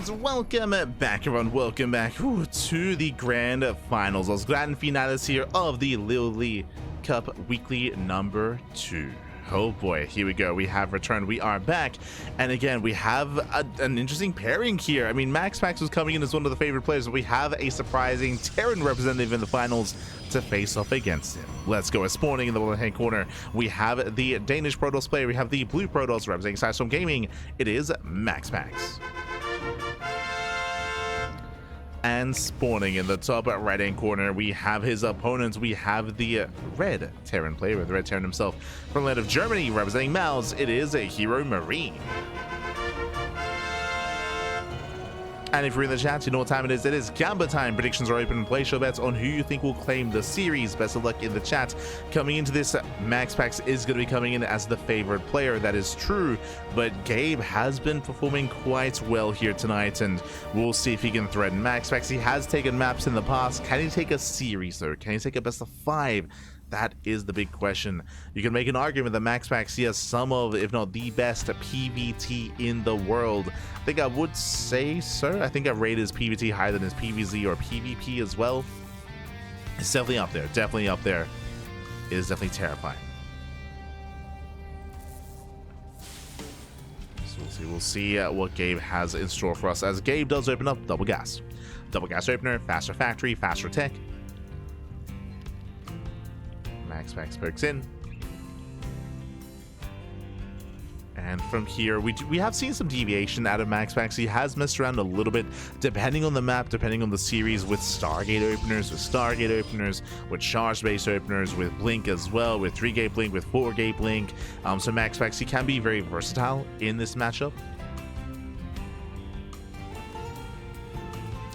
welcome back everyone, welcome back to the grand finals, those grand finales here of the LiuLi Cup Weekly number 2. Oh boy, here we go, we have returned, we are back, and again we have an interesting pairing here. I mean, MaxPax was coming in as one of the favorite players, but we have a surprising Terran representative in the finals to face off against him. Let's go. Spawning in the left hand corner, we have the Danish Protoss player, we have the blue Protoss representing Sidestorm Gaming. It is MaxPax. And spawning in the top right hand corner, we have his opponents. We have the red Terran player, with the red Terran himself from the land of Germany, representing Mouse. It is a HeRoMaRinE. And if you're in the chat, you know what time it is. It is Gamba time. Predictions are open and play show bets on who you think will claim the series. Best of luck in the chat. Coming into this, MaxPax is going to be coming in as the favorite player. That is true, but Gabe has been performing quite well here tonight, and we'll see if he can threaten MaxPax. He has taken maps in the past. Can he take a series though? Can he take a best of 5? That is the big question. You can make an argument that MaxPax, he has some of, if not the best PvT in the world. I think I would say so. I think I rate his PvT higher than his PvZ or PvP as well. It's definitely up there. Definitely up there. It is definitely terrifying. So we'll see what Gabe has in store for us, as Gabe does open up double gas. Double gas opener, faster factory, faster tech. MaxPax pokes in, and from here we have seen some deviation out of MaxPax. He has messed around a little bit depending on the map, depending on the series, with Stargate openers, with charge base openers, with blink as well, with 3-gate blink, with 4-gate blink. So MaxPax, he can be very versatile in this matchup.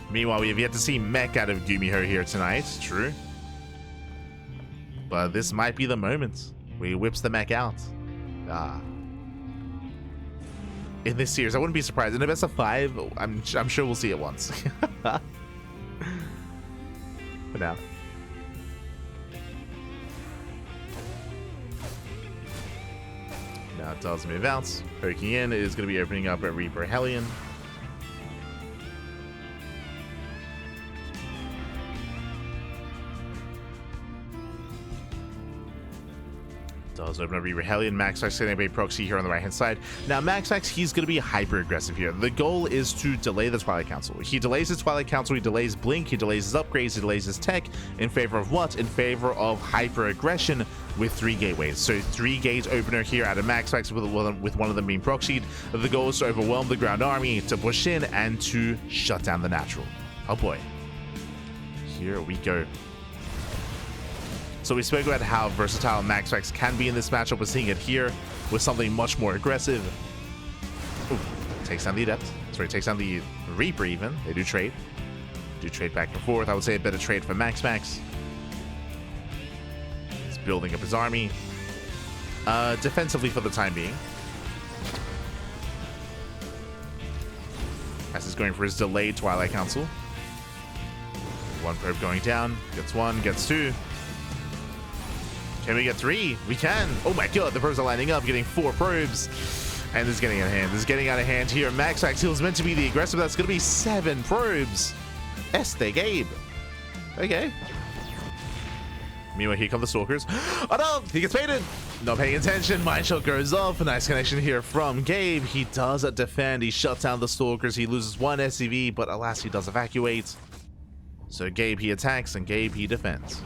Meanwhile, we have yet to see mech out of Gumiho here tonight. True. But this might be the moment where he whips the mech out. In this series, I wouldn't be surprised. In a best of 5, I'm sure we'll see it once. But now, it does move out. Poking in is going to be opening up at Reaper Hellion. Does open up Reaper Hellion. MaxPax getting a proxy here on the right hand side. Now MaxPax, he's going to be hyper aggressive here. The goal is to delay the Twilight Council. He delays his Twilight Council, he delays blink, he delays his upgrades, he delays his tech, in favor of what? In favor of hyper aggression with 3 gateways. So 3 gate opener here out of MaxPax, with one of them being proxied. The goal is to overwhelm the ground army, to push in, and to shut down the natural. Oh boy, here we go. So we spoke about how versatile MaxPax can be in this matchup. We're seeing it here with something much more aggressive. Ooh, takes down the Adept. Sorry, takes down the Reaper even. They do trade. Back and forth. I would say a better trade for MaxPax. He's building up his army. Defensively for the time being. As he's going for his delayed Twilight Council. 1 probe going down. Gets 1, gets 2. Can we get 3? We can. Oh my god, the probes are lining up, getting 4 probes. And this is getting out of hand. This is getting out of hand here. MaxPax, he was meant to be the aggressive. That's going to be 7 probes. Este Gabe. Okay. Meanwhile, here come the Stalkers. Oh no, he gets baited. Not paying attention. Mind shot goes off. A nice connection here from Gabe. He does defend. He shuts down the Stalkers. He loses 1 SCV, but alas, he does evacuate. So Gabe, he attacks, and Gabe, he defends.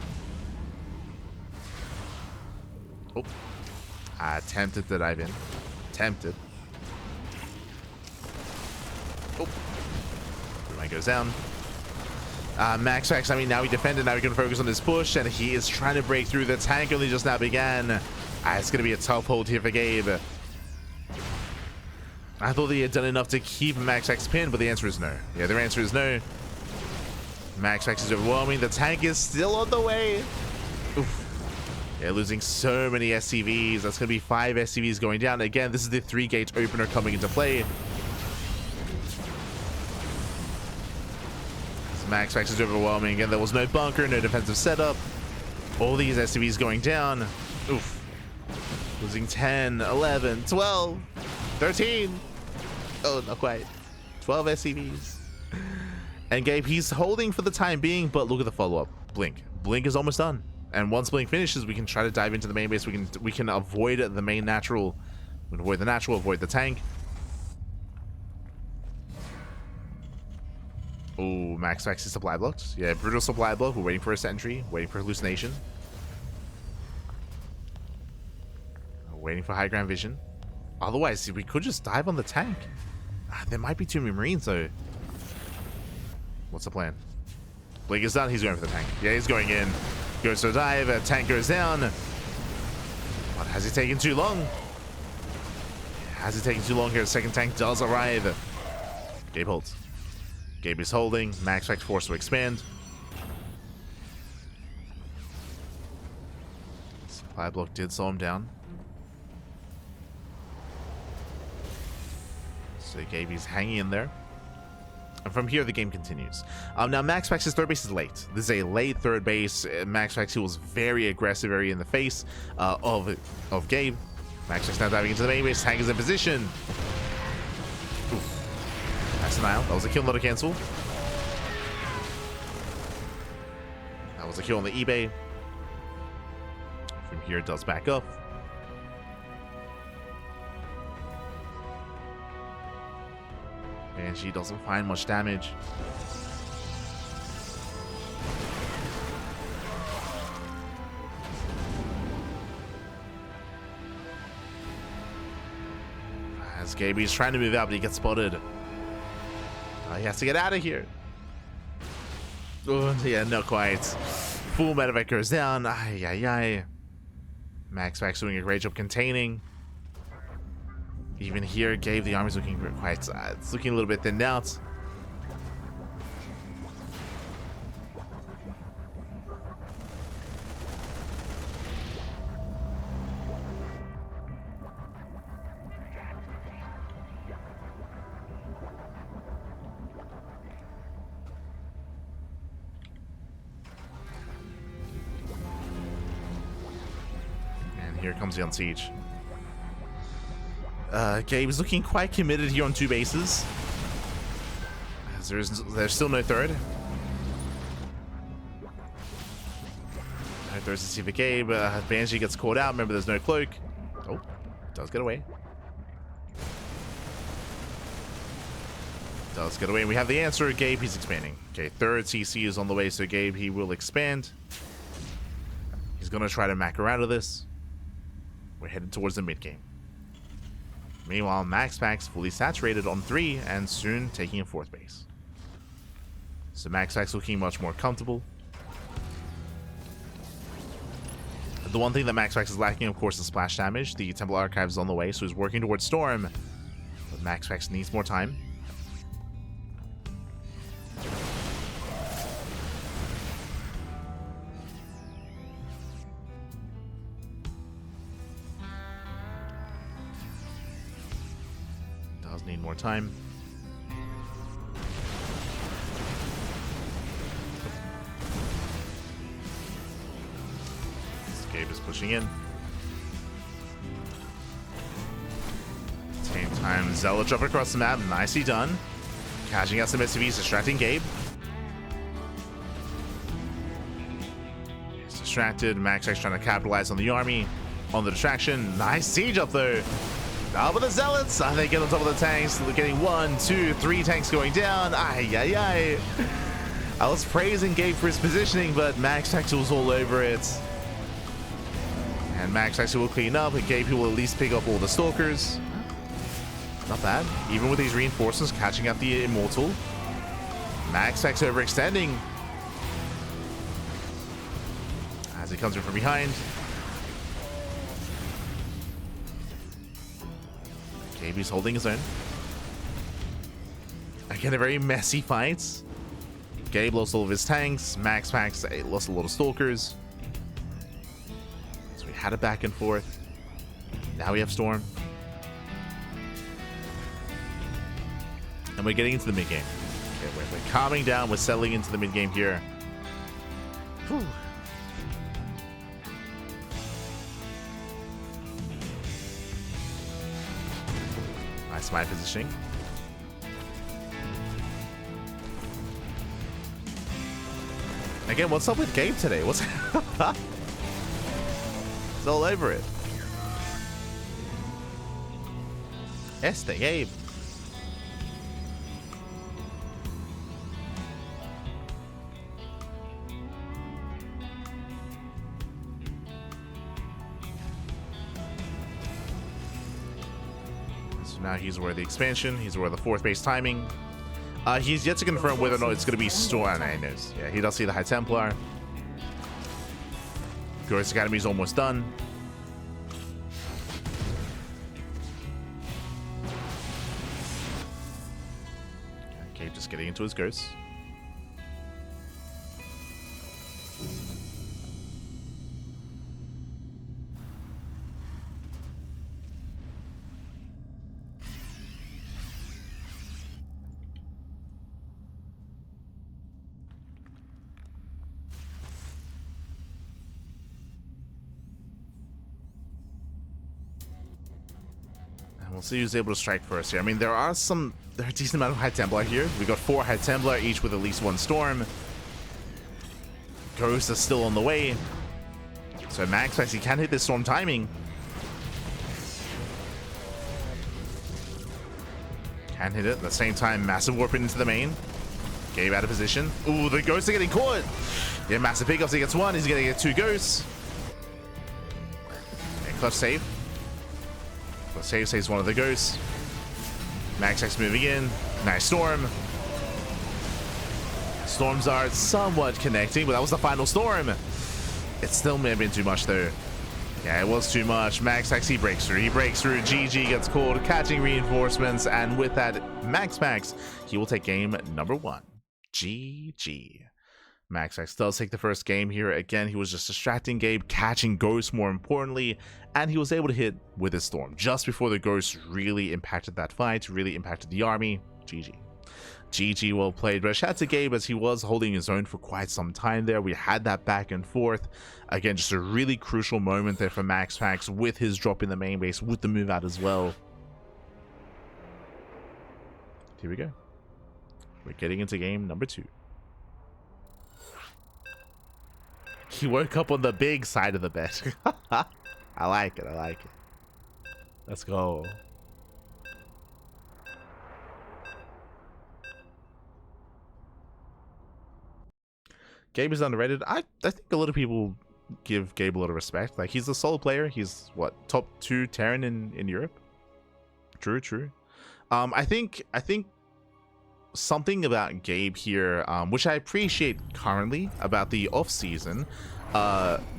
Oh, tempted to dive in. Tempted. Oh, Mine goes down. MaxPax, I mean, now he defended, now he can focus on his push, and he is trying to break through. The tank only just now began. It's going to be a tough hold here for Gabe. I thought he had done enough to keep MaxPax pinned, but the answer is no. Yeah, the answer is no. MaxPax is overwhelming. The tank is still on the way. Oof. Yeah, losing so many SCVs. That's going to be 5 SCVs going down. Again, this is the 3-gate opener coming into play. MaxPax is overwhelming, and there was no bunker, no defensive setup. All these SCVs going down. Oof. Losing 10, 11, 12, 13. Oh, not quite. 12 SCVs. And Gabe, he's holding for the time being, but look at the follow-up. Blink. Blink is almost done. And once Blink finishes, we can try to dive into the main base. We can avoid the main natural. We can avoid the natural, avoid the tank. Oh, MaxPax is supply blocked. Yeah, brutal supply block. We're waiting for a sentry, waiting for hallucination. Waiting for high ground vision. Otherwise, we could just dive on the tank. There might be too many Marines, though. What's the plan? Blink is done. He's going for the tank. Yeah, he's going in. Goes to a dive. Tank goes down. What, has it taken too long? Has it taken too long here? The second tank does arrive. Gabe holds. Gabe is holding. MaxPax forced to expand. Supply block did slow him down. So Gabe is hanging in there. And from here, the game continues. Now, MaxPax's third base is late. This is a late third base. MaxPax, who was very aggressive, very in the face of Gabe. MaxPax now diving into the main base. Tank is in position. Oof. That's an aisle. That was a kill, not a cancel. That was a kill on the eBay. From here, it does back up. And she doesn't find much damage. As Gaby's trying to move out, but he gets spotted. He has to get out of here. Oh, yeah, not quite. Full medevac goes down. Ay, ay, ay. MaxPax doing a great job containing. Even here, Gabe, the army's looking quite... it's looking a little bit thinned out. And here comes the Unsiege. Gabe is looking quite committed here on two bases. As there's still no third. No third's to see for Gabe. Banshee gets caught out. Remember, there's no cloak. Oh, does get away. Does get away. And we have the answer. Gabe, he's expanding. Okay, third CC is on the way, so Gabe, he will expand. He's going to try to mac around to this. We're headed towards the mid game. Meanwhile, MaxPax fully saturated on 3 and soon taking a 4th base. So MaxPax looking much more comfortable. The one thing that MaxPax is lacking, of course, is splash damage. The Temple Archive is on the way, so he's working towards Storm. But MaxPax needs more time. Need more time. Gabe is pushing in. Same time, Zealot drop across the map. Nicely done. Catching out some SCVs, distracting Gabe. He's distracted. MaxPax trying to capitalize on the army, on the distraction. Nice siege up there. Now with the Zealots, they get on top of the tanks. They're getting 1, 2, 3 tanks going down. Ay, ay, ay. I was praising Gabe for his positioning, but MaxPax was all over it. And MaxPax will clean up, and Gabe will at least pick up all the Stalkers. Not bad. Even with these reinforcements catching up the Immortal. MaxPax overextending. As he comes in from behind. Gaby's holding his own. Again, a very messy fight. Gabe lost all of his tanks. MaxPax lost a lot of Stalkers. So we had a back and forth. Now we have Storm. And we're getting into the mid-game. Okay, we're calming down. We're settling into the mid-game here. Whew. Nice my positioning. Again, what's up with Gabe today? What's it's all over it. Este Gabe. So now he's aware of the expansion. He's aware of the 4th base timing. He's yet to confirm whether or not it's going to be Storm. He knows. Yeah, he does see the High Templar. Ghost Academy is almost done. Okay, just getting into his ghosts. We'll see who's able to strike first here. I mean, there are a decent amount of High Templar here. We got 4 High Templar, each with at least 1 Storm. Ghost is still on the way. So MaxPax, he can hit this Storm timing. Can hit it. At the same time, massive warp into the main. Gabe out of position. Ooh, the Ghosts are getting caught. Yeah, massive pickups. He gets 1. He's going to get 2 Ghosts. And clutch save. Saves one of the ghosts. MaxPax moving in. Nice Storm. Storms are somewhat connecting, but that was the final Storm. It still may have been too much though. Yeah, it was too much. MaxPax, he breaks through. He breaks through. GG gets called, catching reinforcements, and with that, MaxPax, he will take game number 1. GG. MaxPax does take the first game here. Again, he was just distracting Gabe, catching Ghost more importantly, and he was able to hit with his Storm just before the Ghost really impacted that fight, really impacted the army. GG. GG, well played. But shout out to Gabe as he was holding his own for quite some time there. We had that back and forth. Again, just a really crucial moment there for MaxPax with his drop in the main base, with the move out as well. Here we go. We're getting into game number 2. He woke up on the big side of the bed. I like it. I like it. Let's go. Gabe is underrated. I think a lot of people give Gabe a lot of respect. Like, he's a solid player. He's what, top 2 Terran in Europe? True. I think something about Gabe here, which I appreciate currently about the off season,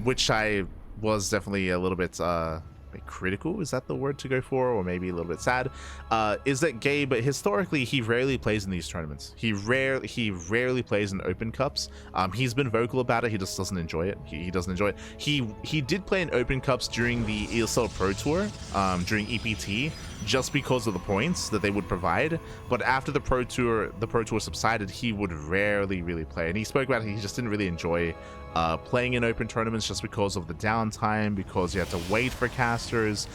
which I was definitely a little bit critical, is that the word to go for, or maybe a little bit sad, is that Gabe, historically, he rarely plays in these tournaments. He rarely plays in open cups. He's been vocal about it. He just doesn't enjoy it. He doesn't enjoy it. He did play in open cups during the ESL Pro Tour, during EPT, just because of the points that they would provide. But after the Pro Tour subsided, he would rarely really play, and he spoke about it. He just didn't really enjoy playing in open tournaments just because of the downtime, because you had to wait for casters,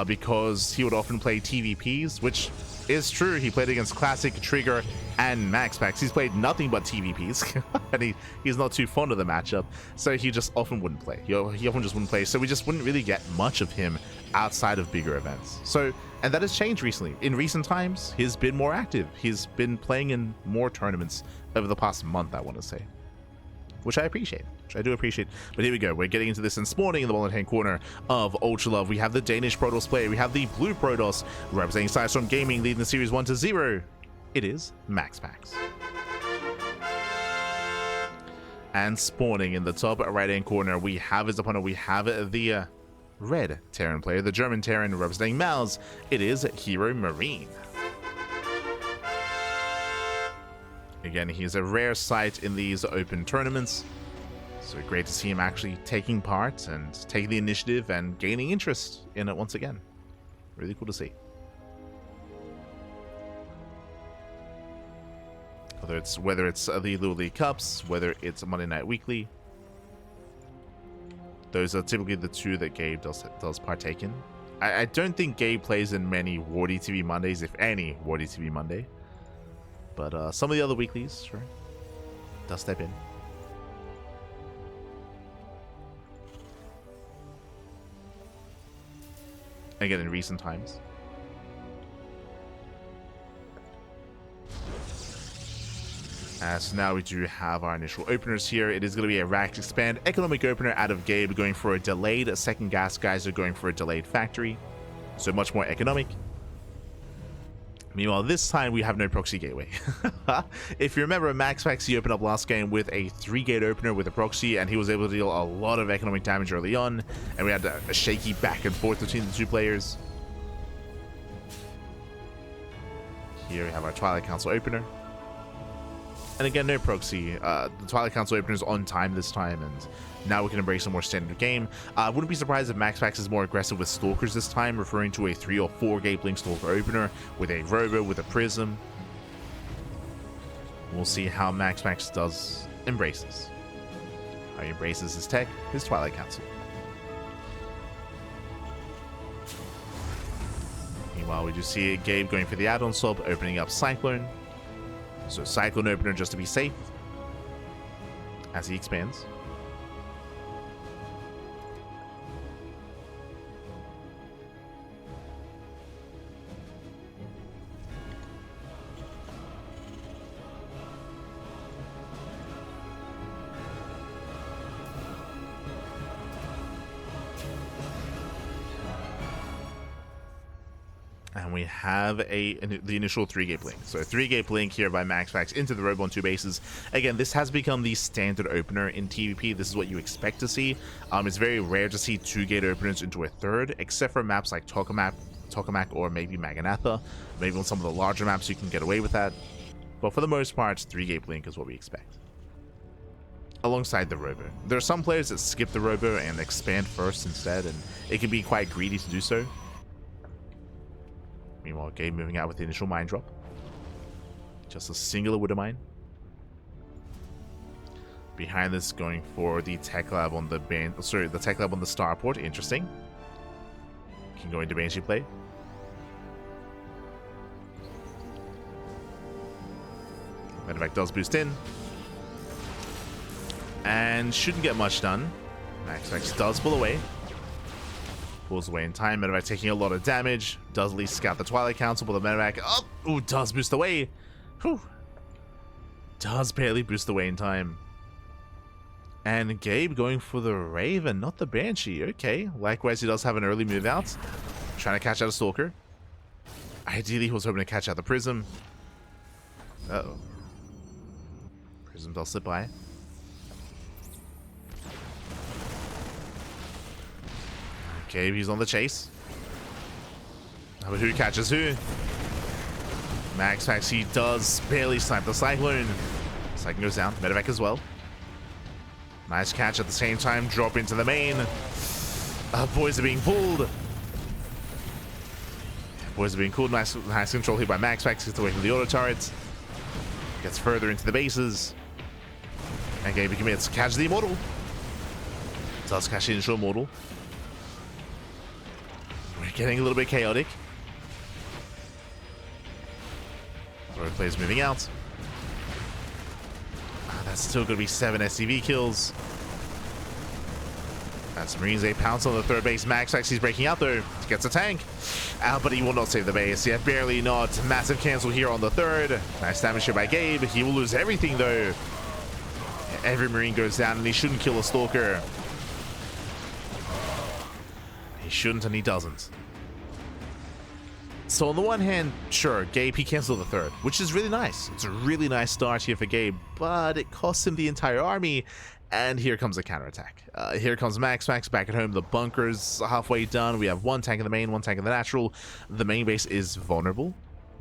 because he would often play TVPs, which is true. He played against Classic, Trigger, and MaxPax. He's played nothing but TVPs, and he's not too fond of the matchup, so he just often wouldn't play. He often just wouldn't play, so we just wouldn't really get much of him outside of bigger events. So, and that has changed recently. In recent times, he's been more active. He's been playing in more tournaments over the past month, I want to say, which I appreciate. I do appreciate. But here we go. We're getting into this and spawning in the bottom hand corner of Ultra Love. We have the Danish Protoss player. We have the blue Protoss representing Sidestorm Gaming, leading the series 1-0. It is MaxPax. And spawning in the top right hand corner, we have his opponent. We have the red Terran player, the German Terran representing Mouse. It is HeRoMaRinE. Again, he's a rare sight in these open tournaments, so great to see him actually taking part and taking the initiative and gaining interest in it once again. Really cool to see. Whether it's the LiuLi Cups, whether it's Monday Night Weekly, those are typically the two that Gabe does partake in. I don't think Gabe plays in many Wardy TV Mondays, if any Wardy TV Monday. But some of the other weeklies, sure, does step in. again in recent times. So now we do have our initial openers here. It is going to be a racked expand economic opener out of Gabe, going for a delayed second gas. Guys are going for a delayed factory, so much more economic. Meanwhile, this time we have no proxy gateway. If you remember, MaxPax, he opened up last game with a 3-gate opener with a proxy, and he was able to deal a lot of economic damage early on, and we had a shaky back and forth between the two players. Here we have our Twilight Council opener. And again, no proxy. The Twilight Council opener is on time this time, and now we can embrace a more standard game. I wouldn't be surprised if MaxPax is more aggressive with Stalkers this time, referring to a 3 or 4 gate Blink Stalker opener with a Robo, with a Prism. We'll see how MaxPax does embraces. How he embraces his tech, his Twilight Council. Meanwhile, we do see Gabe going for the add-on swap, opening up Cyclone. So Cyclone opener just to be safe as he expands. And we have the initial 3-gate blink. So a 3-gate blink here by MaxPax into the Robo on 2 bases. Again, this has become the standard opener in PvP. This is what you expect to see. It's very rare to see 2-gate openers into a 3rd, except for maps like Tokamak or maybe Maganatha. Maybe on some of the larger maps you can get away with that. But for the most part, 3-gate blink is what we expect. Alongside the Robo. There are some players that skip the Robo and expand first instead, and it can be quite greedy to do so. Meanwhile, Gabe moving out with the initial mine drop. Just a singular Widow Mine. Behind this, going for the tech lab on the the tech lab on the starport. Interesting. Can go into Banshee play. Medevac does boost in. And shouldn't get much done. MaxPax does pull away. Pulls away in time. Medevac taking a lot of damage. Does at least scout the Twilight Council, but the Medevac does boost away. Whew. Does barely boost away in time. And Gabe going for the Raven, not the Banshee. Okay. Likewise, he does have an early move out. Trying to catch out a Stalker. Ideally, he was hoping to catch out the Prism. Uh-oh. Prism does slip by. Okay, he's on the chase. But who catches who? MaxPax, he does barely snipe the Cyclone. Cyclone goes down. Medevac as well. Nice catch at the same time. Drop into the main. Boys are being pulled. Boys are being pulled. Nice control here by MaxPax. Gets away from the auto turrets. Gets further into the bases. And Gabe commits. Catch the Immortal. Does catch the initial Immortal. Getting a little bit chaotic. Road players moving out. That's still going to be 7 SCV kills. That's Marines. They pounce on the 3rd base. MaxPax, he's breaking out though. Gets a tank. But he will not save the base. Yeah, barely not. Massive cancel here on the 3rd. Nice damage here by Gabe. He will lose everything though. Every Marine goes down, and he shouldn't kill a Stalker. He shouldn't, and he doesn't. So on the one hand, sure, Gabe, he canceled the 3rd, which is really nice. It's a really nice start here for Gabe, but it costs him the entire army, and here comes a counterattack. Here comes MaxPax back at home. The bunker's halfway done. We have 1 tank in the main, 1 tank in the natural. The main base is vulnerable.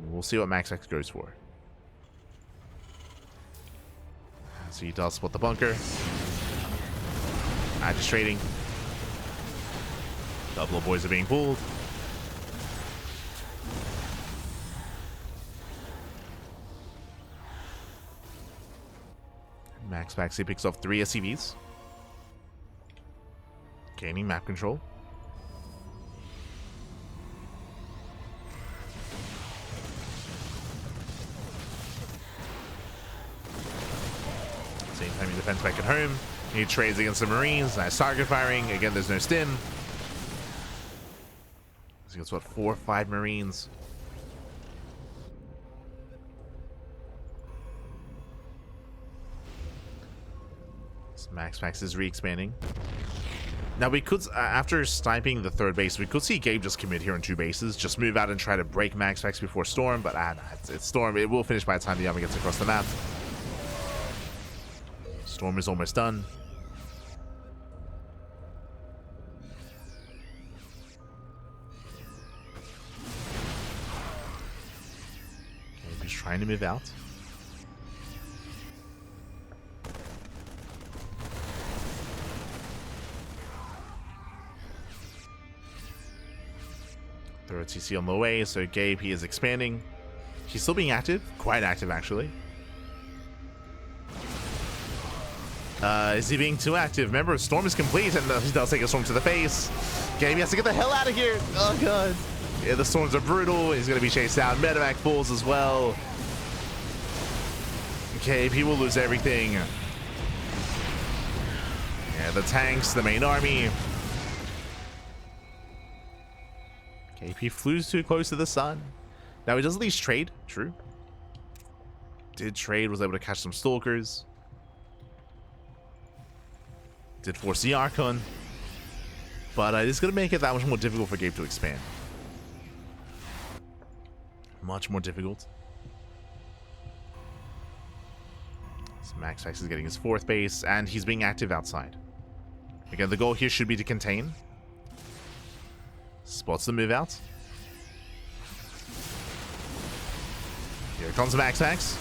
We'll see what MaxPax goes for. So he does spot the bunker. Magistrating. Double of boys are being pulled. MaxPax, he picks off 3 SCVs. Gaining map control. Same time he defends back at home. He trades against the Marines. Nice target firing. Again, there's no stim. He gets what, 4 or 5 Marines. So MaxPax is re-expanding. Now we could, after sniping the 3rd base, we could see Gabe just commit here on 2 bases, just move out and try to break MaxPax before Storm, but nah, it's Storm. It will finish by the time the army gets across the map. Storm is almost done. Okay, he's trying to move out. Third CC on the way, so Gabe, he is expanding. He's still being active, quite active actually. Is he being too active? Remember, Storm is complete, and he does take a Storm to the face. Gabe has to get the hell out of here. Oh god. Yeah, the Storms are brutal. He's gonna be chased out. Medevac falls as well. Gabe, he will lose everything. Yeah, the tanks, the main army. KP flew too close to the sun. Now he does at least trade, true. Did trade, was able to catch some stalkers. Did force the Archon. But it's going to make it that much more difficult for Gabe to expand. Much more difficult. So MaxPax is getting his 4th base, and he's being active outside. Again, the goal here should be to contain. Spots the move out. Here comes MaxPax.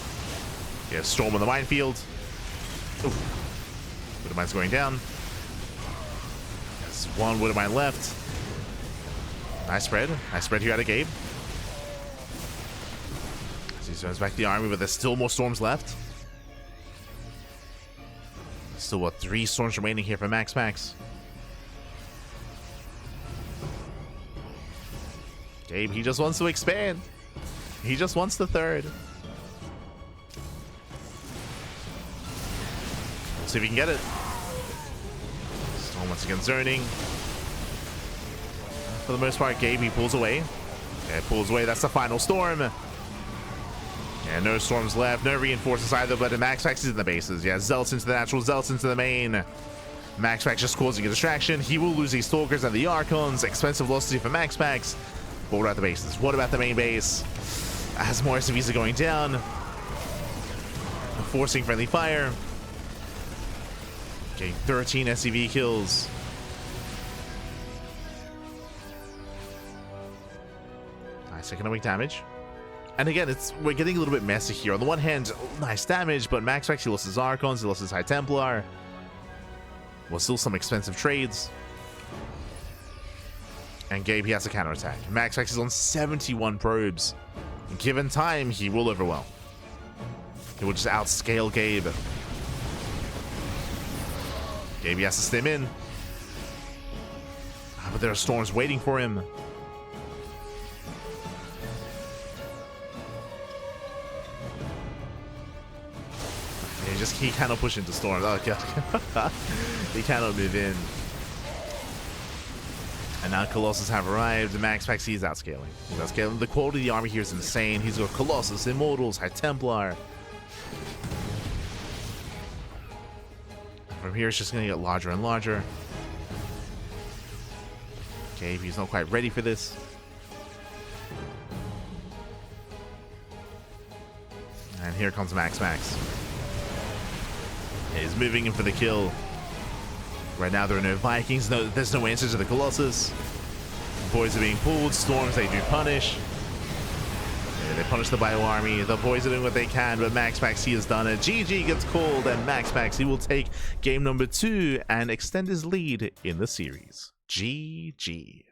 Yeah, Storm on the minefield. Widowmine's going down. There's 1 Widowmine left. Nice spread. Nice spread here out of Gabe. As he turns back the army, but there's still more Storms left. Still, what, 3 Storms remaining here for MaxPax. Gabe, he just wants to expand. He just wants the 3rd. Let's see if he can get it. Storm once again zoning. For the most part, Gabe, he pulls away. Yeah, pulls away. That's the final Storm. Yeah, no Storms left. No reinforcements either, but MaxPax is in the bases. Yeah, Zealots into the natural, Zealots into the main. MaxPax just causing a distraction. He will lose these Stalkers and the Archons. Expensive velocity for MaxPax. But what about the bases? What about the main base? As more SCVs are going down. Forcing friendly fire. Getting 13 SCV kills. Nice economic damage. And again, we're getting a little bit messy here. On the one hand, nice damage, but MaxPax, he lost his Archons, he lost his High Templar. Well, still some expensive trades. And Gabe, he has a counterattack. MaxPax is on 71 probes. Given time, he will overwhelm. He will just outscale Gabe. Gabe, he has to stim in. But there are Storms waiting for him. He cannot push into Storms. Oh god. He cannot move in. And now Colossus have arrived. MaxPax, he's outscaling. He's outscaling. The quality of the army here is insane. He's got Colossus, Immortals, High Templar. From here, it's just going to get larger and larger. Okay, he's not quite ready for this. And here comes MaxPax. He's moving in for the kill. Right now, there are no Vikings. No, there's no answer to the Colossus. Boys are being pulled. Storms, they do punish. Yeah, they punish the Bio Army. The boys are doing what they can, but MaxPax, he has done it. GG gets called, and MaxPax, he will take game number 2 and extend his lead in the series. GG.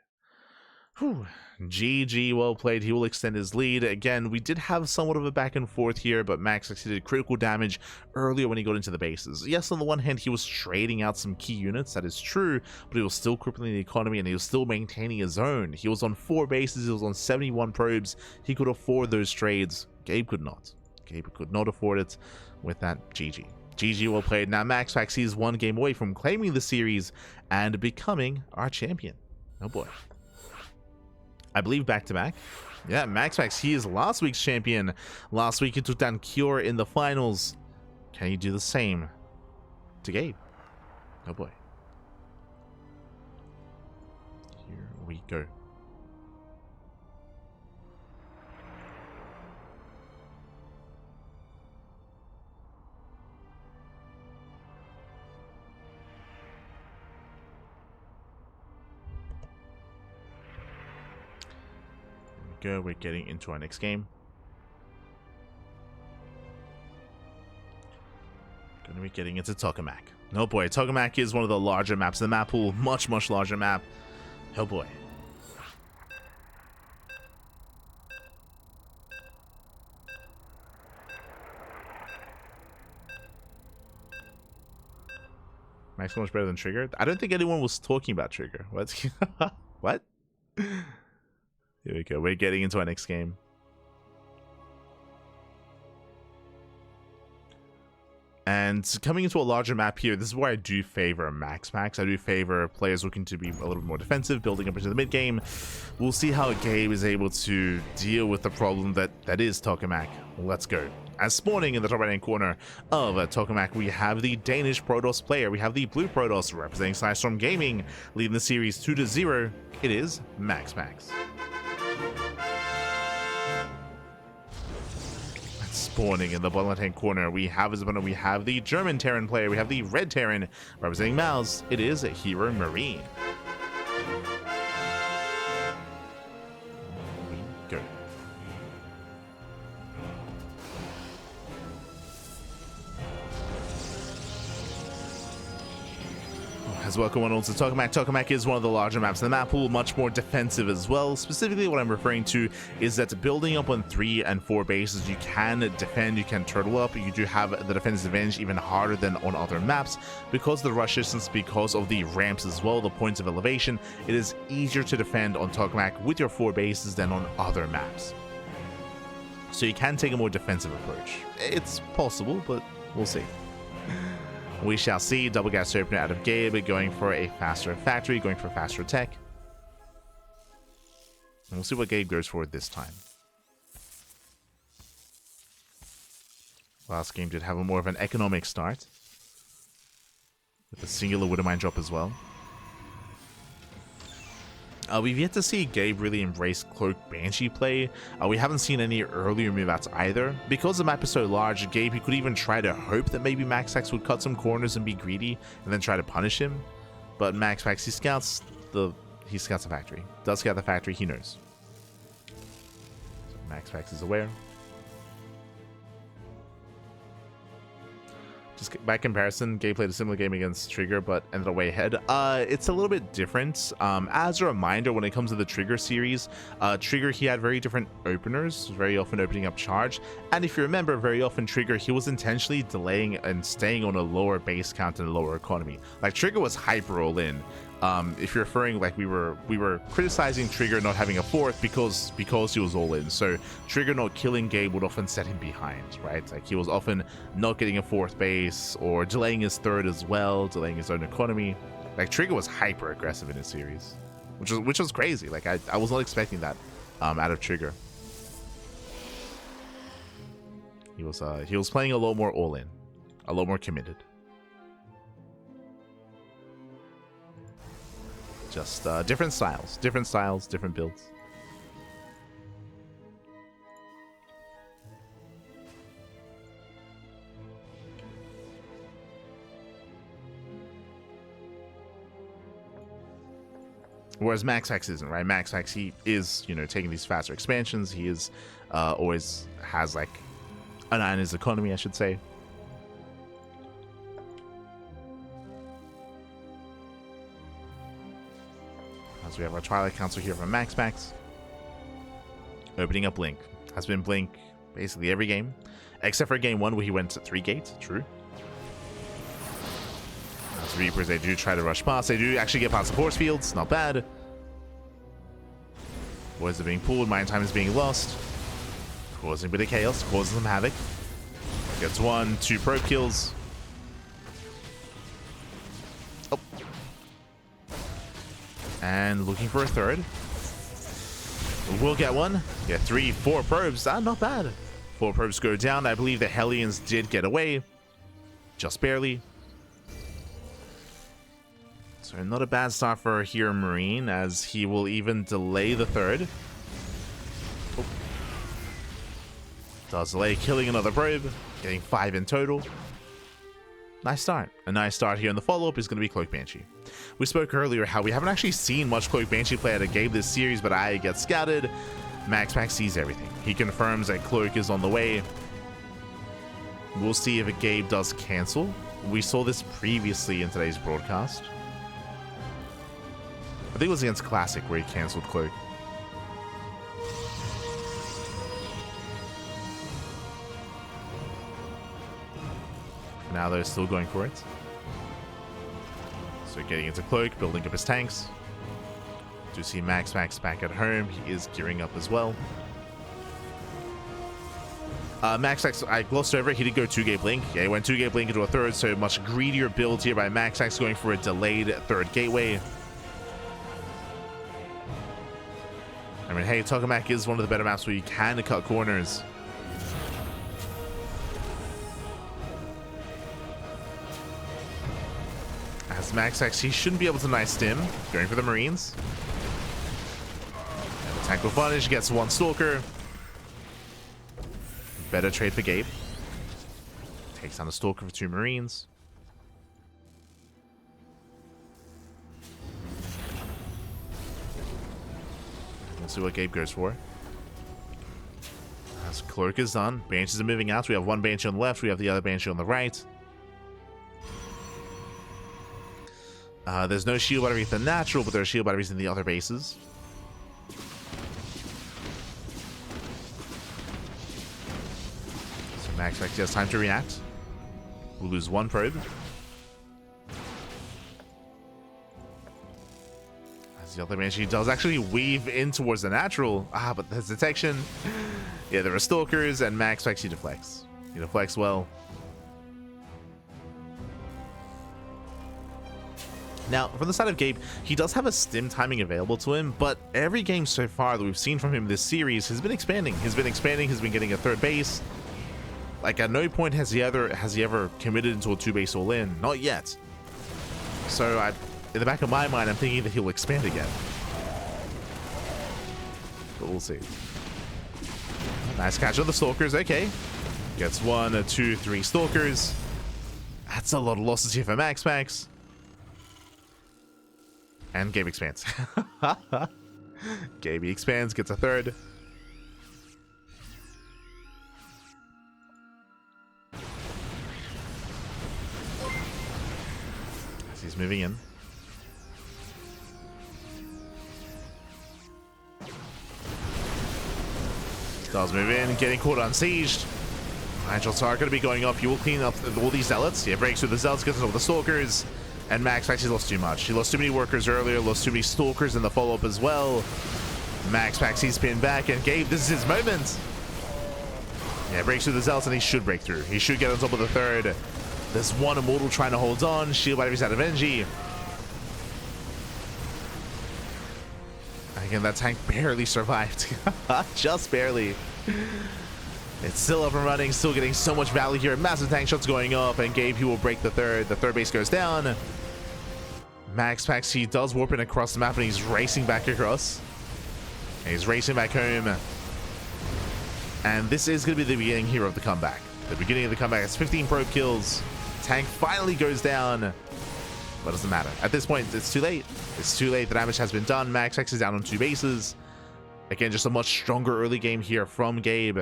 Whew. GG, well played. He will extend his lead. Again, we did have somewhat of a back and forth here, but MaxPax did critical damage earlier when he got into the bases. Yes, on the one hand, he was trading out some key units, that is true, but he was still crippling the economy and he was still maintaining his own. He was on 4 bases, he was on 71 probes. He could afford those trades. Gabe could not. Gabe could not afford it with that. GG. GG, well played. Now MaxPax, he is 1 game away from claiming the series and becoming our champion. Oh boy. I believe back-to-back. Yeah, MaxPax, he is last week's champion. Last week he took down Cure in the finals. Can he do the same to Gabe? Oh boy. Here we go. We're getting into our next game. Gonna be getting into Tokamak. Oh boy, Tokamak is one of the larger maps in the map pool. Much larger map. Oh boy. Max so much better than Trigger? I don't think anyone was talking about Trigger. What? What? Here we go. We're getting into our next game. And coming into a larger map here, this is where I do favor MaxPax. I do favor players looking to be a little bit more defensive, building up into the mid game. We'll see how Gabe is able to deal with the problem that is Tokamak. Let's go. As spawning in the top right-hand corner of Tokamak, we have the Danish Protoss player. We have the blue Protoss representing Snowstorm Gaming, leading the series 2-0. It is MaxPax. Spawning in the bottom left-hand corner, we have the German Terran player. We have the red Terran representing Mouse. It is HeRoMaRinE. Go. As welcome on to Tokamak. Tokamak is one of the larger maps in the map pool, much more defensive as well. Specifically, what I'm referring to is that building up on 3 and 4 bases, you can defend, you can turtle up, you do have the defensive advantage even harder than on other maps. Because of the rush distance, because of the ramps as well, the points of elevation, it is easier to defend on Tokamak with your 4 bases than on other maps. So you can take a more defensive approach. It's possible, but we'll see. We shall see. Double gas opener out of Gabe, going for a faster factory, going for faster tech. And we'll see what Gabe goes for this time. Last game did have a more of an economic start, with a singular Widowmine drop as well. We've yet to see Gabe really embrace Cloak Banshee play. We haven't seen any earlier move outs either. Because the map is so large, Gabe, he could even try to hope that maybe MaxPax would cut some corners and be greedy, and then try to punish him. But MaxPax, he scouts the factory. Does scout the factory, he knows. So MaxPax is aware. Just by comparison, Gabe played a similar game against Trigger, but ended up way ahead. It's a little bit different. As a reminder, when it comes to the Trigger series, Trigger, he had very different openers, very often opening up charge. And if you remember, very often Trigger, he was intentionally delaying and staying on a lower base count and a lower economy. Like, Trigger was hyper all in. If you're referring, like, we were criticizing Trigger not having a fourth because he was all in. So Trigger not killing Gabe would often set him behind, right? Like, he was often not getting a fourth base or delaying his third as well, delaying his own economy. Like, Trigger was hyper aggressive in his series, which was crazy. Like, I was not expecting that out of Trigger. He was playing a lot more all in, a lot more committed. Just different styles, different builds. Whereas MaxPax isn't, right? MaxPax, he is, taking these faster expansions. He is always has like an eye on his economy, I should say. As we have our Twilight Council here from MaxPax. Opening up Blink. Has been Blink basically every game. Except for game 1 where he went to 3 gates. True. As Reapers, they do try to rush past. They do actually get past the force fields. Not bad. Boys are being pulled. Mine time is being lost. Causing a bit of chaos. Causing some havoc. Gets 1, 2 probe kills. And looking for a third. We'll get one. Yeah, 3, 4 probes. Not bad. 4 probes go down. I believe the Hellions did get away. Just barely. So not a bad start for HeRoMaRinE, as he will even delay the 3rd. Oh. Does delay, killing another probe. Getting 5 in total. Nice start. A nice start here, and the follow-up is going to be Cloak Banshee. We spoke earlier how we haven't actually seen much Cloak Banshee play at a game this series, but I get scouted. MaxPax sees everything. He confirms that Cloak is on the way. We'll see if a Gabe does cancel. We saw this previously in today's broadcast. I think it was against Classic where he canceled Cloak. Now they're still going for it. So getting into Cloak, building up his tanks. Do see MaxPax back at home. He is gearing up as well. MaxPax, I glossed over it. He did go 2-gate blink. Yeah, he went 2-gate blink into a 3rd, so much greedier build here by MaxPax, going for a delayed 3rd gateway. I mean, hey, Tokamak is one of the better maps where you can cut corners. As MaxPax, he shouldn't be able to nice stim. Going for the Marines. And the tank will punish, gets 1 Stalker. Better trade for Gabe. Takes down a Stalker for 2 Marines. We'll see what Gabe goes for. As Cloak is done, Banshees are moving out. We have 1 Banshee on the left, we have the other Banshee on the right. There's no shield batteries in the natural, but there are shield batteries in the other bases. So MaxPax has time to react. We'll lose 1 probe. As the other Banshee does actually weave in towards the natural. But there's detection. Yeah, there are Stalkers, and MaxPax, he deflects. He deflects well. Now, from the side of Gabe, he does have a stim timing available to him, but every game so far that we've seen from him this series has been expanding. He's been getting a 3rd base. Like, at no point has he ever committed into a 2-base all-in. Not yet. So, in the back of my mind, I'm thinking that he'll expand again. But we'll see. Nice catch on the Stalkers, okay. Gets 1, 2, 3 Stalkers. That's a lot of losses here for MaxPax. And Gabe expands. Gabe expands, gets a 3rd. As he's moving in. Does move in, getting caught unsieged. Nigel's are going to be going up. He will clean up all these Zealots. Yeah, breaks through the Zealots, gets over the Stalkers. And MaxPax, he lost too much. He lost too many workers earlier, lost too many Stalkers in the follow-up as well. MaxPax, he's pinned back, and Gabe, this is his moment. Yeah, breaks through the Zealots, and he should break through. He should get on top of the 3rd. There's 1 Immortal trying to hold on. Shield batteries out of NG. Again, that tank barely survived. Just barely. It's still up and running, still getting so much value here. Massive tank shots going up, and Gabe, he will break the 3rd. The 3rd base goes down. MaxPax, he does warp in across the map, and he's racing back across. And he's racing back home. And this is going to be the beginning here of the comeback. The beginning of the comeback. It's 15 probe kills. Tank finally goes down. But it doesn't matter. At this point, it's too late. It's too late. The damage has been done. MaxPax is down on 2 bases. Again, just a much stronger early game here from Gabe.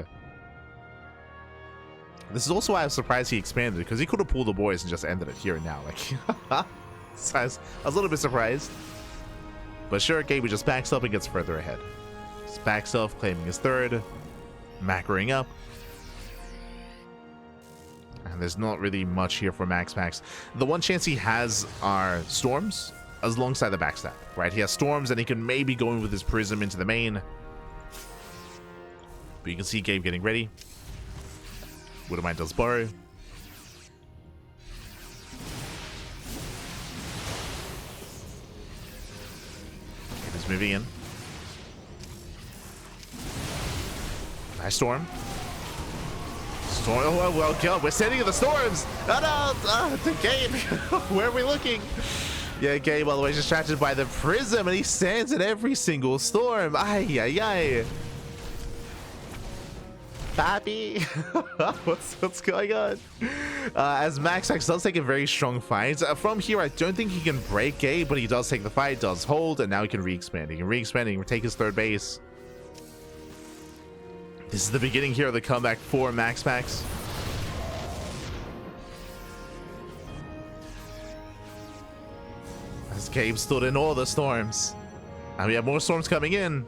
This is also why I was surprised he expanded, because he could have pulled the boys and just ended it here and now. Like, so I was a little bit surprised. But sure, Gabe just backs up and gets further ahead. Just backs up, claiming his 3rd. Macroing up. And there's not really much here for MaxPax. The one chance he has are Storms alongside the backstab, right? He has Storms, and he can maybe go in with his Prism into the main. But you can see Gabe getting ready. Widowmine does borrow. He's moving in. Nice storm. Storm. Oh, well, God, we're sending in the storms. Oh, no, to Gabe. Where are we looking? Yeah, Gabe, by the way, is distracted by the prism, and he stands in every single storm. Ay, ay, ay. Pappy. what's going on? As MaxPax does take a very strong fight. From here, I don't think he can break Gabe, but he does take the fight, does hold, and now he can re-expand. He can re-expand, he can take his third base. This is the beginning here of the comeback for MaxPax. As Gabe stood in all the storms. And we have more storms coming in.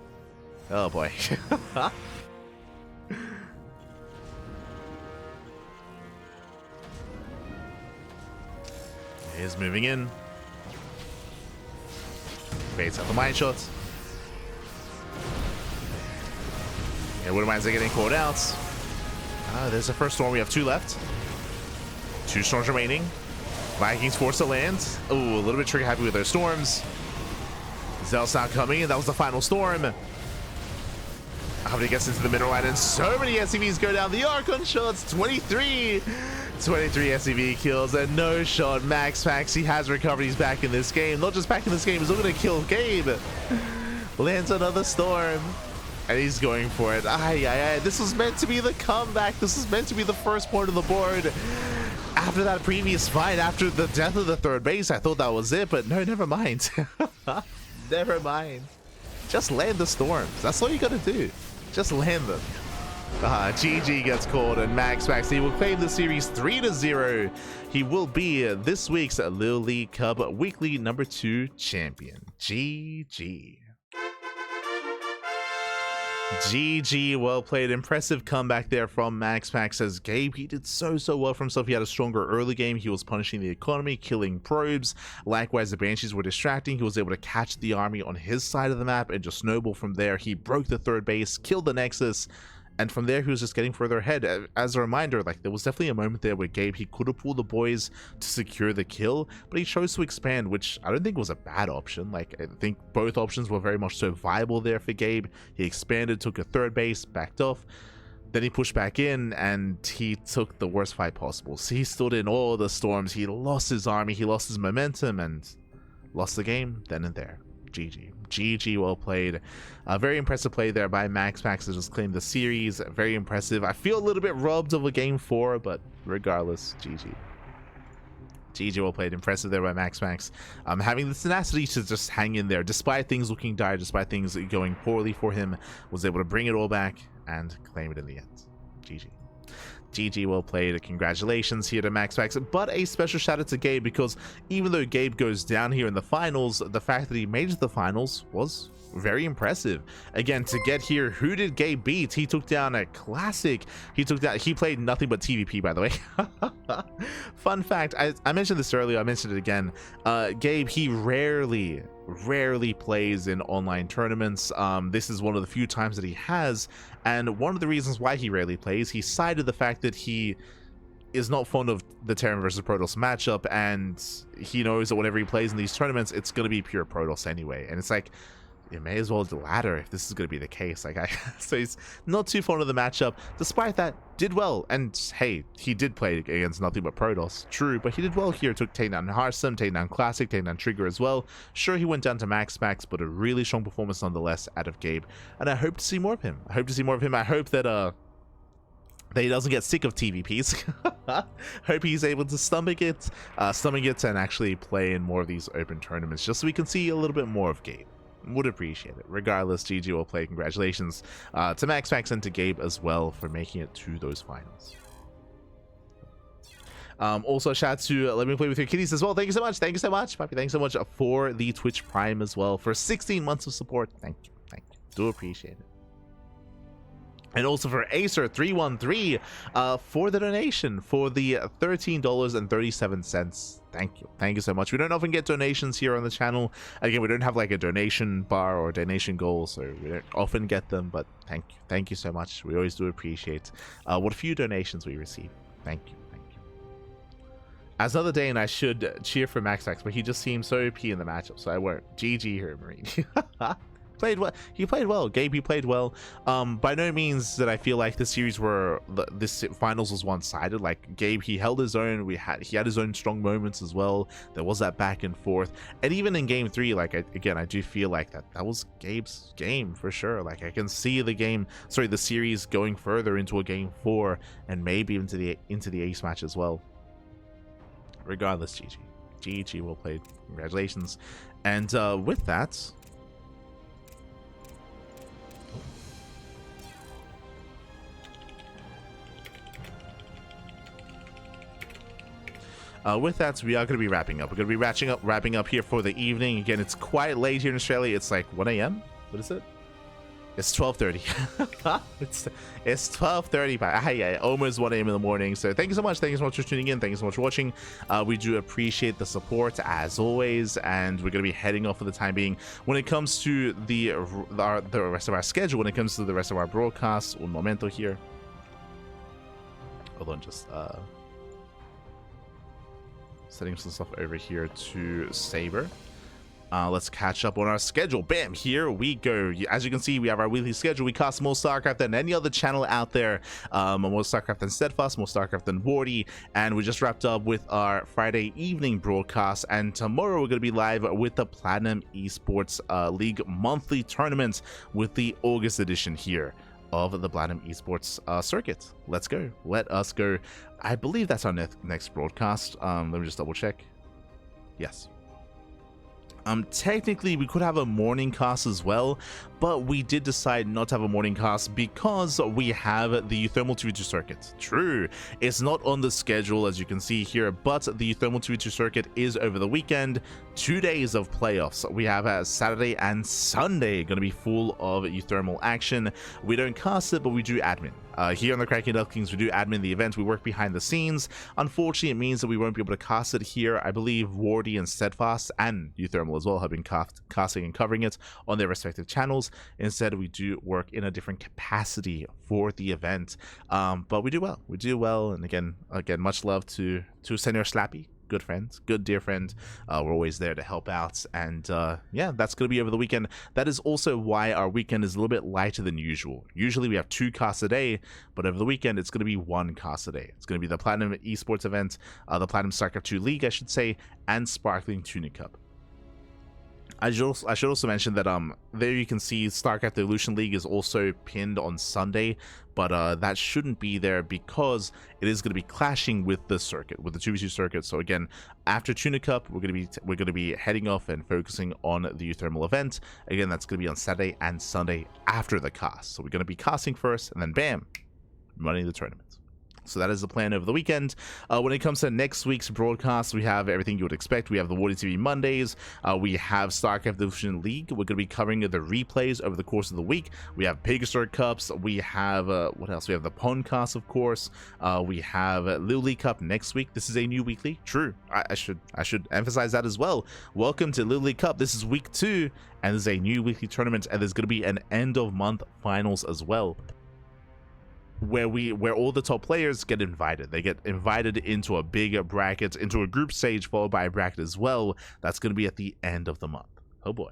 Oh boy. He's moving in. Baits out the mine shots. Yeah, Woodmines are getting caught out. There's the first storm. We have 2 left. 2 storms remaining. Vikings forced to land. Ooh, a little bit trigger happy with their storms. Zell's not coming, and that was the final storm. How many gets into the middle line, and so many SCVs go down the Archon shots. 23 SCV kills and no shot. MaxPax, he has recovered. He's back in this game. Not just back in this game, he's looking to kill Gabe. Lands another storm. And he's going for it. Ay, ay, ay. This was meant to be the comeback. This was meant to be the first point of the board. After that previous fight, after the death of the third base, I thought that was it, but no, never mind. Never mind. Just land the storms. That's all you gotta do. Just land them. GG gets called, and MaxPax, he will claim the series 3-0. He will be this week's LiuLi Cup Weekly #2 champion. GG. GG, well played. Impressive comeback there from MaxPax. As Gabe, he did so well for himself. He had a stronger early game. He was punishing the economy, killing probes. Likewise, the Banshees were distracting. He was able to catch the army on his side of the map and just snowball from there. He broke the third base, killed the Nexus, and from there he was just getting further ahead. As a reminder, like, there was definitely a moment there where Gabe, he could have pulled the boys to secure the kill, but he chose to expand, which I don't think was a bad option. Like, I think both options were very much so viable there for Gabe. He expanded, took a third base, backed off, then he pushed back in, and he took the worst fight possible. So he stood in all the storms. He lost his army, he lost his momentum, and lost the game then and there. GG. GG, well played. Very impressive play there by MaxPax to just claim the series. Very impressive. I feel a little bit robbed of a game 4, but regardless, GG. GG, well played. Impressive there by MaxPax. Having the tenacity to just hang in there, despite things looking dire, despite things going poorly for him, was able to bring it all back and claim it in the end. GG. GG, well played. Congratulations here to MaxPax, but a special shout out to Gabe, because even though Gabe goes down here in the finals, the fact that he made it to the finals was very impressive. Again, to get here, who did Gabe beat? He took down a classic. He played nothing but TVP, by the way. Fun fact, I mentioned this earlier, I mentioned it again. Gabe, he rarely plays in online tournaments. This is one of the few times that he has, and one of the reasons why he rarely plays, he cited the fact that he is not fond of the Terran versus Protoss matchup, and he knows that whenever he plays in these tournaments, it's going to be pure Protoss anyway. And it's like, you may as well do the latter if this is going to be the case. Like, so he's not too fond of the matchup. Despite that, did well. And hey, he did play against nothing but Protoss, true, but he did well here. Took takedown Hearthstone, takedown Classic, takedown Trigger as well. Sure, he went down to MaxPax, but a really strong performance nonetheless out of Gabe. And I hope to see more of him. I hope that he doesn't get sick of TVPs. Hope he's able to stomach it and actually play in more of these open tournaments, just so we can see a little bit more of Gabe. Would appreciate it. Regardless, GG, well played. Congratulations to MaxPax and to Gabe as well for making it to those finals. Also, shout out to Let Me Play With Your Kitties as well. Thank you so much. Papi, thanks so much for the Twitch Prime as well, for 16 months of support. Thank you. Do appreciate it. And also for Acer313 for the donation for the $13.37. Thank you so much. We don't often get donations here on the channel. Again, we don't have like a donation bar or donation goal, so we don't often get them, but thank you so much. We always do appreciate what few donations we receive. Thank you. As another day, and I should cheer for MaxPax, but he just seems so OP in the matchup, so I won't. GG HeRoMaRinE. played well. He played well. Gabe, he played well. By no means that I feel like the series were this finals was one-sided. Like Gabe, he held his own. He had his own strong moments as well. There was that back and forth, and even in game 3, like again, I do feel like that was Gabe's game for sure. Like I can see the series going further into a game 4 and maybe into the ace match as well. Regardless, GG, well played. Congratulations. And with that. With that, we are going to be wrapping up. We're going to be wrapping up here for the evening. Again, it's quite late here in Australia. It's like 1 a.m. What is it? It's 12:30. it's 12:30. Yeah, almost 1 a.m. in the morning. So thank you so much. Thank you so much for tuning in. Thank you so much for watching. We do appreciate the support as always, and we're going to be heading off for the time being. When it comes to the rest of our schedule, when it comes to the rest of our broadcasts, un momento here. Hold on, just setting some stuff over here to Saber. Let's catch up on our schedule. Bam, here we go. As you can see, we have our weekly schedule. We cast more StarCraft than any other channel out there. More StarCraft than Steadfast, more StarCraft than Wardy. And we just wrapped up with our Friday evening broadcast. And tomorrow we're going to be live with the Platinum Esports League monthly tournament with the August edition here of the Platinum Esports circuit. Let's go. Let us go. I believe that's our next broadcast. Let me just double check. Yes. Technically we could have a morning cast as well, but we did decide not to have a morning cast because we have the Thermal 2v2 circuit. True, it's not on the schedule as you can see here, but the Thermal 2v2 circuit is over the weekend. 2 days of playoffs. We have Saturday and Sunday going to be full of Thermal action. We don't cast it, but we do admin. Here on the CranKy Ducklings, we do admin the event. We work behind the scenes. Unfortunately, it means that we won't be able to cast it here. I believe Wardy and Steadfast and Thermal as well have been casting and covering it on their respective channels. Instead, we do work in a different capacity for the event. But we do well. We do well. And again, much love to Senor Slappy. Good friends, good dear friend. We're always there to help out, and yeah, that's going to be over the weekend. That is also why our weekend is a little bit lighter than usual. Usually we have 2 casts a day, but over the weekend it's going to be 1 cast a day. It's going to be the Platinum Esports event, the Platinum StarCraft 2 League, I should say, and Sparkling Tunic Cup. I should also mention that there you can see StarCraft the Evolution League is also pinned on Sunday, but that shouldn't be there because it is going to be clashing with the circuit, with the 2v2 circuit. So again, after Tunic Cup, we're going to be heading off and focusing on the Thermal event. Again, that's going to be on Saturday and Sunday after the cast. So we're going to be casting first, and then bam, running the tournament. So that is the plan over the weekend. When it comes to next week's broadcast, we have everything you would expect. We have the Wardy TV Mondays. We have StarCraft Division League. We're going to be covering the replays over the course of the week. We have Pegastar Cups. We have, what else? We have the Pondcast, of course. We have LiuLi Cup next week. This is a new weekly. True. I should emphasize that as well. Welcome to LiuLi Cup. This is week 2, and this is a new weekly tournament, and there's going to be an end-of-month finals as well, where all the top players get invited. They get invited into a bigger bracket, into a group stage, followed by a bracket as well. That's going to be at the end of the month. Oh boy.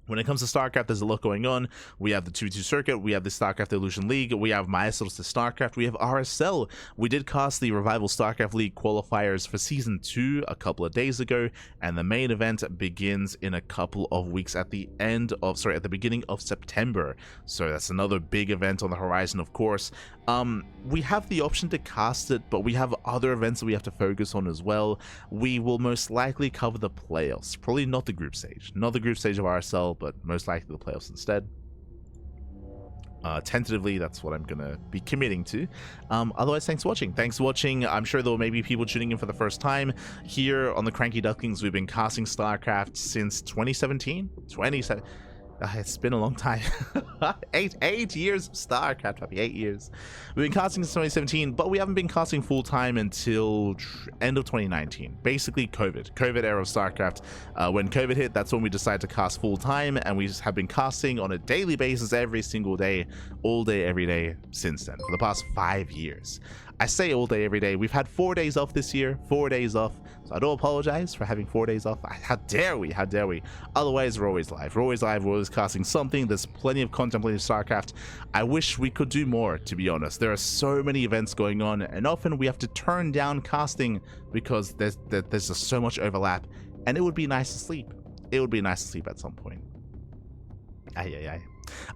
When it comes to StarCraft, there's a lot going on. We have the 2v2 circuit, we have the StarCraft Evolution League, we have Maestros to StarCraft, we have RSL. We did cast the Revival StarCraft League qualifiers for Season 2 a couple of days ago, and the main event begins in a couple of weeks at the beginning of September. So that's another big event on the horizon, of course. We have the option to cast it, but we have other events that we have to focus on as well. We will most likely cover the playoffs, probably not the group stage. Not the group stage of RSL, but most likely the playoffs instead. Tentatively, that's what I'm gonna be committing to. Otherwise, thanks for watching. I'm sure there may be people tuning in for the first time. Here on the CranKy Ducklings, we've been casting StarCraft since 2017. It's been a long time. 8 years of StarCraft, puppy. 8 years. We've been casting since 2017, but we haven't been casting full time until end of 2019. Basically, COVID era of StarCraft. When COVID hit, that's when we decided to cast full time, and we just have been casting on a daily basis every single day, all day, every day since then, for the past 5 years. I say all day, every day. We've had 4 days off this year, 4 days off. So I do apologize for having 4 days off. How dare we? How dare we? Otherwise, we're always live. We're always live. We're always casting something. There's plenty of content playing StarCraft. I wish we could do more, to be honest. There are so many events going on, and often we have to turn down casting because there's just so much overlap. And it would be nice to sleep. It would be nice to sleep at some point. Aye.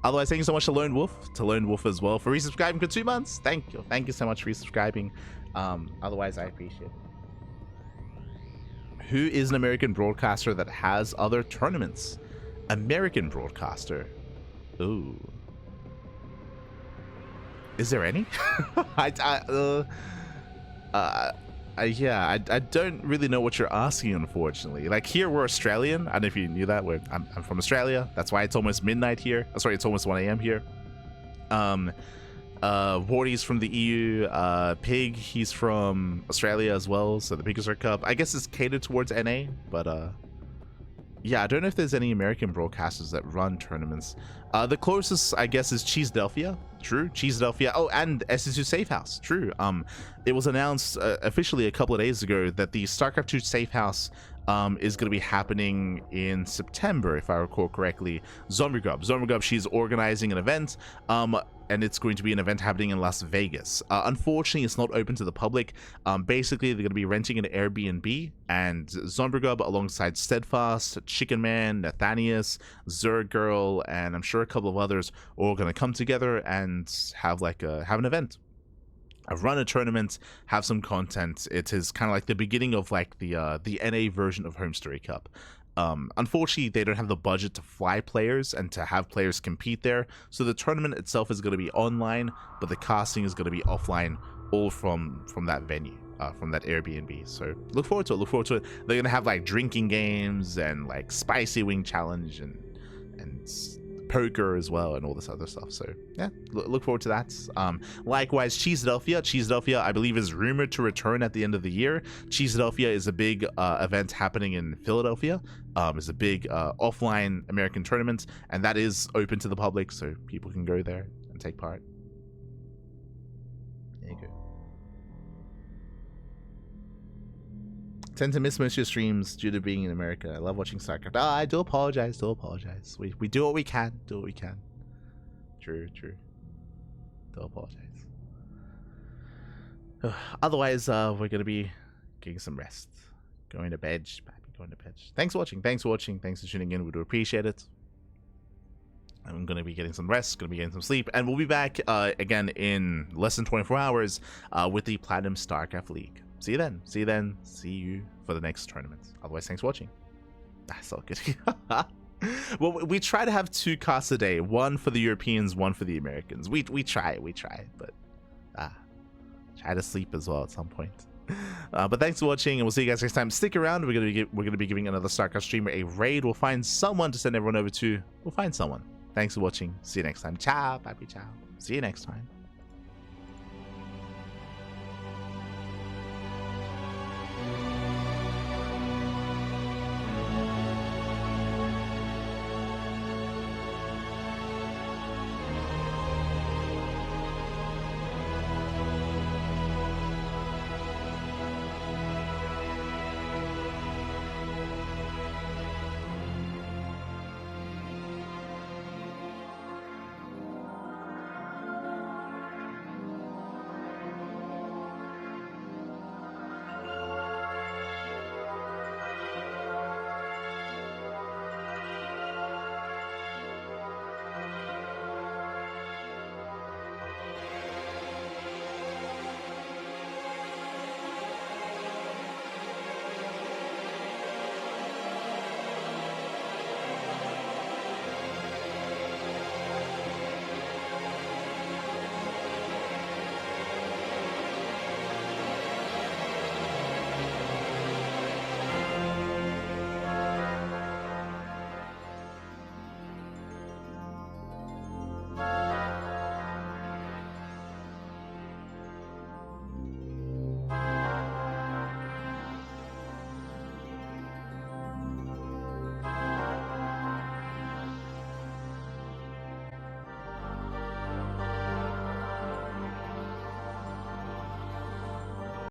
Otherwise, thank you so much to Lone Wolf as well for resubscribing for 2 months. Thank you so much for resubscribing. Otherwise, I appreciate it. Who is an American broadcaster that has other tournaments? American broadcaster. Ooh, is there any? Yeah, I don't really know what you're asking, unfortunately. Like, here we're Australian. I don't know if you knew that. I'm from Australia. That's why it's almost midnight here. Sorry, it's almost 1 a.m. here. Wardy's from the EU. Pig, he's from Australia as well. So the Pickersworth Cup, I guess, is catered towards NA. But yeah, I don't know if there's any American broadcasters that run tournaments. The closest, I guess, is Cheesedelphia. True, Cheesedelphia. Oh, and SC2 Safe House. True. It was announced officially a couple of days ago that the StarCraft 2 Safe House is going to be happening in September, if I recall correctly. Zombie Grub, she's organizing an event, and it's going to be an event happening in Las Vegas. Unfortunately, it's not open to the public. Basically, they're going to be renting an Airbnb, and Zombie Grub alongside Steadfast, Chicken Man, Nathanius, Zerg Girl, and I'm sure a couple of others are all going to come together and have an event. Run a tournament, have some content. It is kind of like the beginning of like the NA version of Home Story Cup. Unfortunately, they don't have the budget to fly players and to have players compete there, so the tournament itself is going to be online, but the casting is going to be offline, all from that venue, from that Airbnb. So look forward to it. They're going to have like drinking games and like spicy wing challenge and poker as well, and all this other stuff. So yeah, look forward to that. Likewise, Cheesedelphia, I believe, is rumored to return at the end of the year. Cheesedelphia is a big event happening in Philadelphia. It's a big offline American tournament, and that is open to the public, so people can go there and take part. There you go. Tend to miss most of your streams due to being in America. I love watching StarCraft. I do apologize. We do what we can. True. Do apologize. Otherwise, we're gonna be getting some rest. Going to bed. Thanks for watching. Thanks for tuning in. We do appreciate it. I'm gonna be getting some rest, gonna be getting some sleep, and we'll be back again in less than 24 hours with the Platinum StarCraft League. See you then. See you for the next tournament. Otherwise, thanks for watching. That's all good. Well, we try to have 2 casts a day. One for the Europeans, one for the Americans. We try, but try to sleep as well at some point. But thanks for watching, and we'll see you guys next time. Stick around. We're gonna be giving another StarCraft streamer a raid. We'll find someone to send everyone over to. We'll find someone. Thanks for watching. See you next time. Ciao, papi, ciao. See you next time.